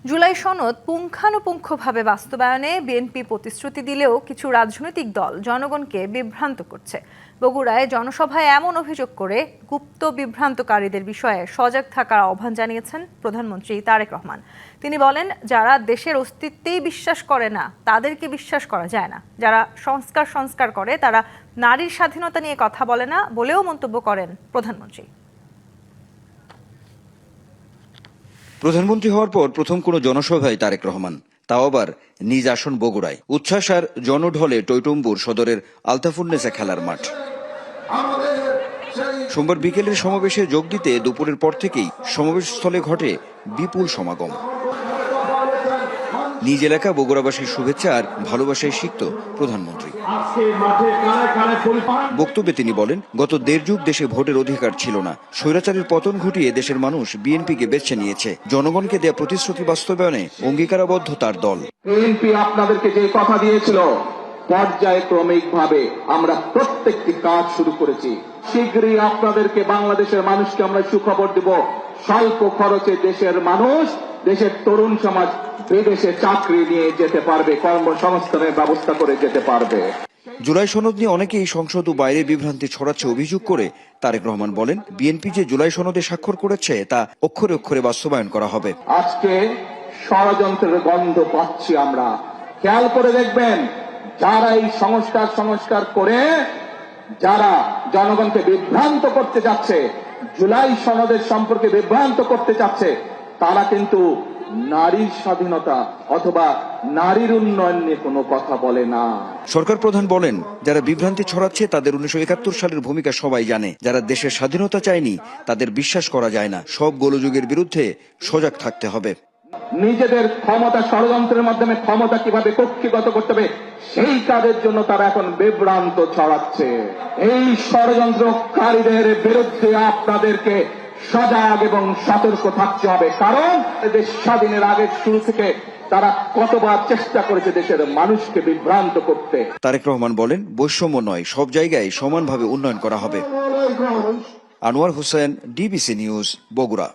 জুলাই সনদ পুঙ্খানুপুঙ্খভাবে বাস্তবায়নে বিএনপি প্রতিশ্রুতি দিলেও কিছু রাজনৈতিক দল জনগণকে বিভ্রান্ত করছে। বগুড়ায় জনসভায় এমন অভিযোগ করে গুপ্ত বিভ্রান্তকারীদের বিষয়ে সজাগ থাকার আহ্বান জানিয়েছেন প্রধানমন্ত্রী তারেক রহমান। তিনি বলেন, যারা দেশের অস্তিত্বেই বিশ্বাস করে না তাদেরকে বিশ্বাস করা যায় না। যারা সংস্কার করে তারা নারীর স্বাধীনতা নিয়ে কথা বলে না বলেও মন্তব্য করেন প্রধানমন্ত্রী। প্রধানমন্ত্রী হওয়ার পর প্রথম কোনো জনসভায় তারেক রহমান, তাও আবার নিজ আসন বগুড়ায়। উচ্ছ্বাস আর জনঢলে টৈটম্বুর সদরের আলতাফুন্নেসা খেলার মাঠ। সোমবার বিকেলের সমাবেশে যোগ দিতে দুপুরের পর থেকেই সমাবেশস্থলে ঘটে বিপুল সমাগম। নিজ এলাকা বগুড়াবাসীর শুভেচ্ছা আর ভালোবাসায় সিক্ত প্রধানমন্ত্রী। বক্তব্যে তিনি বলেন, গত দেড় যুগ দেশে ভোটের অধিকার ছিল না। স্বৈরাচারের পতন ঘটিয়ে দেশের মানুষ বিএনপিকে বেছে নিয়েছে। জনগণকে দেয়া প্রতিশ্রুতি বাস্তবায়নে অঙ্গীকারাবদ্ধ তার দল। বিএনপি আপনাদেরকে যে কথা দিয়েছিল, পর্যায়ক্রমিকভাবে আমরা প্রত্যেকটি কাজ শুরু করেছি। শীঘ্রই আপনাদেরকে, বাংলাদেশের মানুষকে আমরা সুখবর দেব। স্বল্প খরচে দেশের মানুষ, দেশের তরুণ সমাজ বিদেশে চাকরি নিয়ে যেতে পারবে, কর্মসংস্থানের ব্যবস্থা করে যেতে পারবে। জুলাই সনদ নিয়ে অনেকেই সংসদ ও বাইরে বিভ্রান্তি ছড়াচ্ছে অভিযোগ করে তারেক রহমান বলেন, বিএনপি যে জুলাই সনদে স্বাক্ষর করেছে তা অক্ষরে অক্ষরে বাস্তবায়ন করা হবে। আজকে ষড়যন্ত্রের গন্ধ পাচ্ছি আমরা। খেয়াল করে দেখবেন, যারা এই সংস্কার করে যারা জনগণকে বিভ্রান্ত করতে যাচ্ছে, জুলাই সনদের সম্পর্কে বিভ্রান্ত করতে চাচ্ছে, তারা কিন্তু নারীর স্বাধীনতা অথবা নারীর উন্নয়ন নিয়ে কোনো কথা বলে না। সরকার প্রধান বলেন, যারা বিভ্রান্তি ছড়াচ্ছে তাদের 1971 সালের ভূমিকা সবাই জানে। যারা দেশের স্বাধীনতা চায়নি তাদের বিশ্বাস করা যায় না। সব গোলযোগের বিরুদ্ধে সজাগ থাকতে হবে। নিজেদের ক্ষমতা ষড়যন্ত্রের মাধ্যমে ক্ষমতা কিভাবে কক্ষিগত করতে হবে সেই কাজের জন্য তারা এখন বিভ্রান্ত ছড়াচ্ছে। এই ষড়যন্ত্রকারীদের বিরুদ্ধে আপনাদেরকে সজাগ এবং সতর্ক থাকতে হবে। কারণ দেশ স্বাধীনের আগের শুরু থেকে তারা কতবার চেষ্টা করেছে দেশের মানুষকে বিভ্রান্ত করতে। তারেক রহমান বলেন, বৈষম্য নয়, সব জায়গায় সমানভাবে উন্নয়ন করা হবে। Anwar Hossain, DBC news, Bogura.